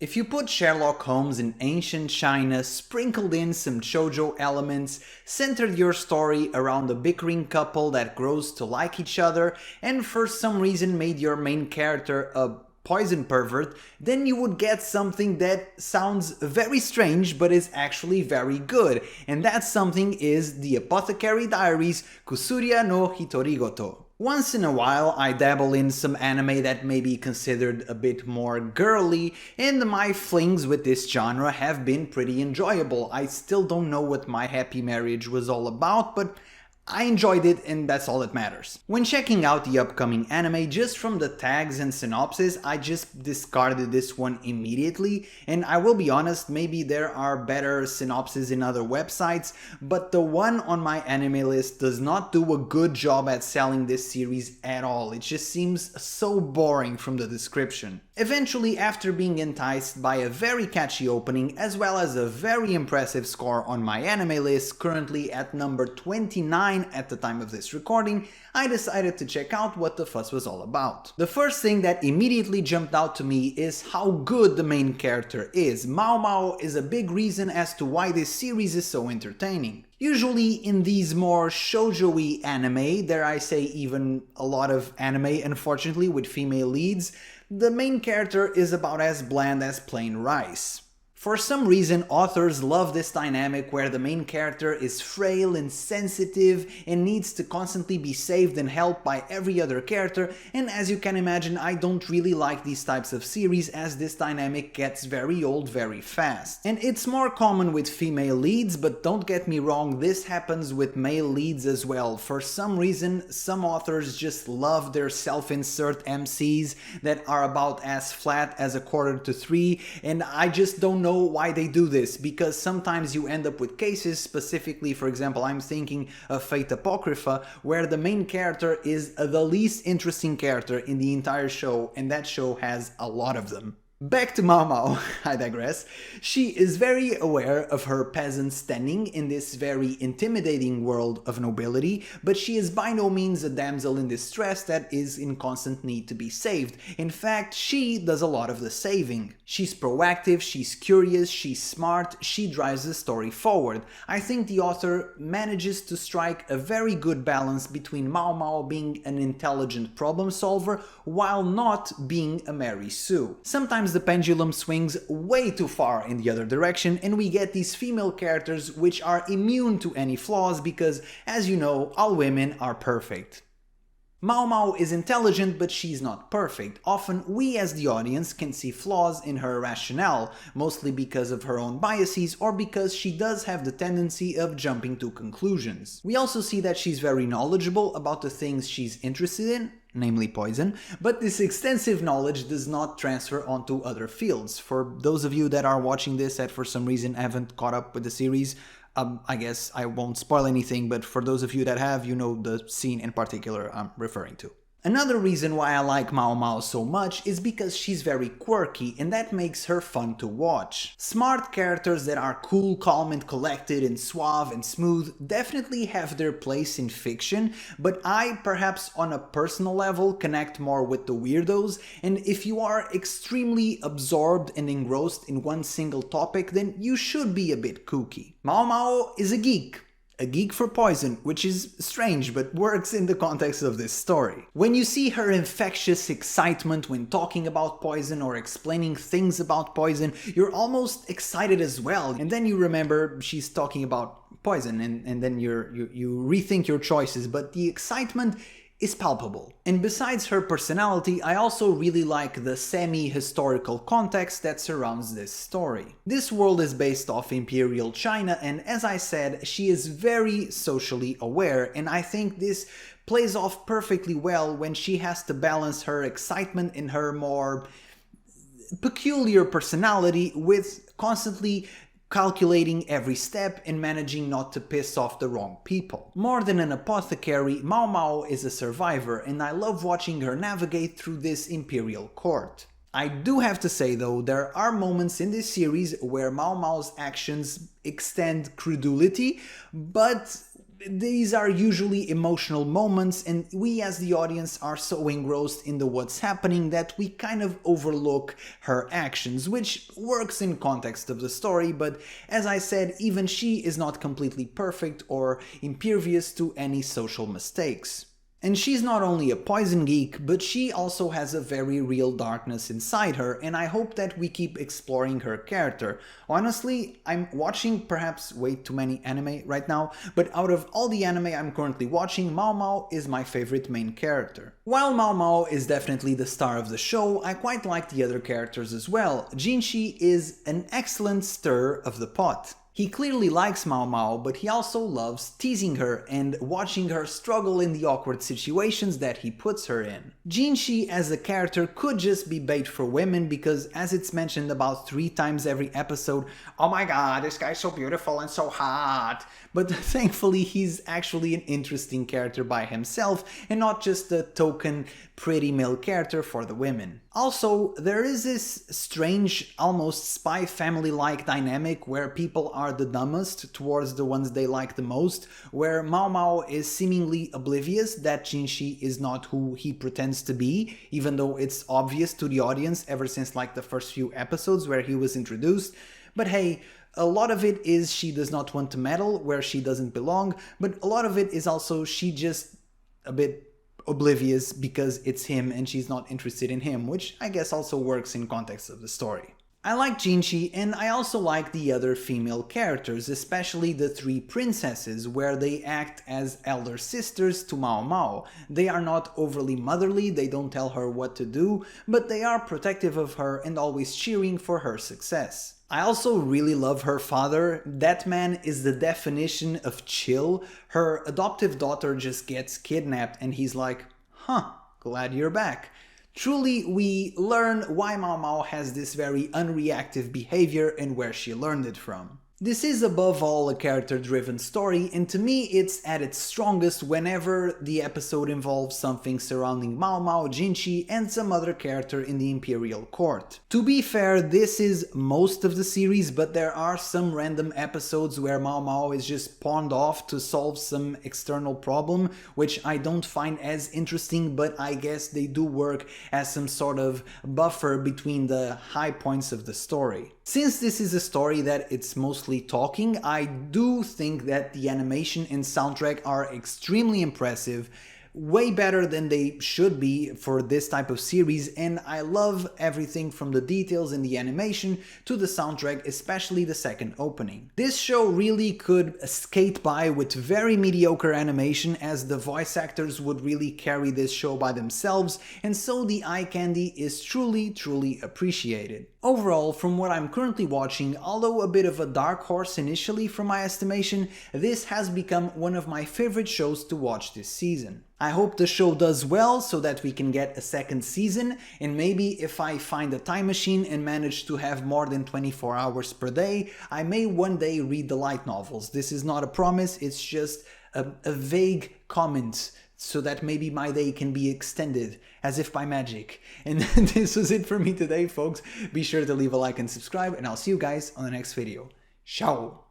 If you put Sherlock Holmes in ancient China, sprinkled in some shoujo elements, centered your story around a bickering couple that grows to like each other, and for some reason made your main character a poison pervert, then you would get something that sounds very strange but is actually very good. And that something is the Apothecary Diaries Kusuriya no Hitorigoto. Once in a while I dabble in some anime that may be considered a bit more girly, and my flings with this genre have been pretty enjoyable. I still don't know what My Happy Marriage was all about, but I enjoyed it and that's all that matters. When checking out the upcoming anime, just from the tags and synopsis, I just discarded this one immediately, and I will be honest, maybe there are better synopses in other websites, but the one on my anime list does not do a good job at selling this series at all. It just seems so boring from the description. Eventually, after being enticed by a very catchy opening as well as a very impressive score on my anime list, currently at number 29 at the time of this recording, I decided to check out what the fuss was all about. The first thing that immediately jumped out to me is how good the main character is. Maomao is a big reason as to why this series is so entertaining. Usually in these more shoujo-y anime, dare I say even a lot of anime unfortunately with female leads, the main character is about as bland as plain rice. For some reason, authors love this dynamic where the main character is frail and sensitive and needs to constantly be saved and helped by every other character, and as you can imagine, I don't really like these types of series as this dynamic gets very old very fast. And it's more common with female leads, but don't get me wrong, this happens with male leads as well. For some reason, some authors just love their self-insert MCs that are about as flat as a quarter to three, and I just don't know why they do this, because sometimes you end up with cases, specifically for example I'm thinking of Fate Apocrypha, where the main character is the least interesting character in the entire show, and that show has a lot of them. Back to Maomao, I digress. She is very aware of her peasant standing in this very intimidating world of nobility, but she is by no means a damsel in distress that is in constant need to be saved. In fact, she does a lot of the saving. She's proactive, she's curious, she's smart, she drives the story forward. I think the author manages to strike a very good balance between Maomao being an intelligent problem solver while not being a Mary Sue. Sometimes the pendulum swings way too far in the other direction and we get these female characters which are immune to any flaws because, as you know, all women are perfect. Maomao is intelligent, but she's not perfect. Often we as the audience can see flaws in her rationale, mostly because of her own biases or because she does have the tendency of jumping to conclusions. We also see that she's very knowledgeable about the things she's interested in, namely poison, but this extensive knowledge does not transfer onto other fields. For those of you that are watching this that for some reason haven't caught up with the series, I guess I won't spoil anything, but for those of you that have, you know the scene in particular I'm referring to. Another reason why I like Maomao so much is because she's very quirky, and that makes her fun to watch. Smart characters that are cool, calm and collected and suave and smooth definitely have their place in fiction, but I, perhaps on a personal level, connect more with the weirdos, and if you are extremely absorbed and engrossed in one single topic, then you should be a bit kooky. Maomao is a geek. A geek for poison, which is strange but works in the context of this story. When you see her infectious excitement when talking about poison or explaining things about poison, you're almost excited as well, and then you remember she's talking about poison and then you rethink your choices, but the excitement is palpable. And besides her personality, I also really like the semi-historical context that surrounds this story. This world is based off Imperial China, and as I said, she is very socially aware, and I think this plays off perfectly well when she has to balance her excitement and her more peculiar personality with constantly calculating every step and managing not to piss off the wrong people. More than an apothecary, Maomao is a survivor, and I love watching her navigate through this imperial court. I do have to say though, there are moments in this series where Maomao's actions extend credulity, but these are usually emotional moments, and we as the audience are so engrossed in the what's happening that we kind of overlook her actions, which works in context of the story, but as I said, even she is not completely perfect or impervious to any social mistakes. And she's not only a poison geek, but she also has a very real darkness inside her, and I hope that we keep exploring her character. Honestly, I'm watching perhaps way too many anime right now, but out of all the anime I'm currently watching, Maomao is my favorite main character. While Maomao is definitely the star of the show, I quite like the other characters as well. Jinshi is an excellent stirrer of the pot. He clearly likes Maomao, but he also loves teasing her and watching her struggle in the awkward situations that he puts her in. Jinshi as a character could just be bait for women because, as it's mentioned about 3 times every episode, oh my god, this guy's so beautiful and so hot. But thankfully he's actually an interesting character by himself and not just a token pretty male character for the women. Also, there is this strange, almost spy family-like dynamic where people are the dumbest towards the ones they like the most, where Maomao is seemingly oblivious that Jinshi is not who he pretends to be, even though it's obvious to the audience ever since like the first few episodes where he was introduced. But hey, a lot of it is she does not want to meddle where she doesn't belong, but a lot of it is also she just a bit oblivious because it's him and she's not interested in him, which I guess also works in context of the story. I like Jinshi, and I also like the other female characters, especially the 3 princesses, where they act as elder sisters to Maomao. They are not overly motherly, they don't tell her what to do, but they are protective of her and always cheering for her success. I also really love her father. That man is the definition of chill. Her adoptive daughter just gets kidnapped and he's like, huh, glad you're back. Truly, we learn why Maomao has this very unreactive behavior and where she learned it from. This is above all a character-driven story, and to me it's at its strongest whenever the episode involves something surrounding Maomao, Jinshi, and some other character in the Imperial Court. To be fair, this is most of the series, but there are some random episodes where Maomao is just pawned off to solve some external problem, which I don't find as interesting, but I guess they do work as some sort of buffer between the high points of the story. Since this is a story that it's mostly talking, I do think that the animation and soundtrack are extremely impressive, way better than they should be for this type of series, and I love everything from the details in the animation to the soundtrack, especially the second opening. This show really could skate by with very mediocre animation, as the voice actors would really carry this show by themselves, and so the eye candy is truly appreciated. Overall, from what I'm currently watching, although a bit of a dark horse initially from my estimation, this has become one of my favorite shows to watch this season. I hope the show does well so that we can get a second season, and maybe if I find a time machine and manage to have more than 24 hours per day, I may one day read the light novels. This is not a promise, it's just a vague comment, so that maybe my day can be extended, as if by magic. And this was it for me today, folks. Be sure to leave a like and subscribe, and I'll see you guys on the next video. Ciao!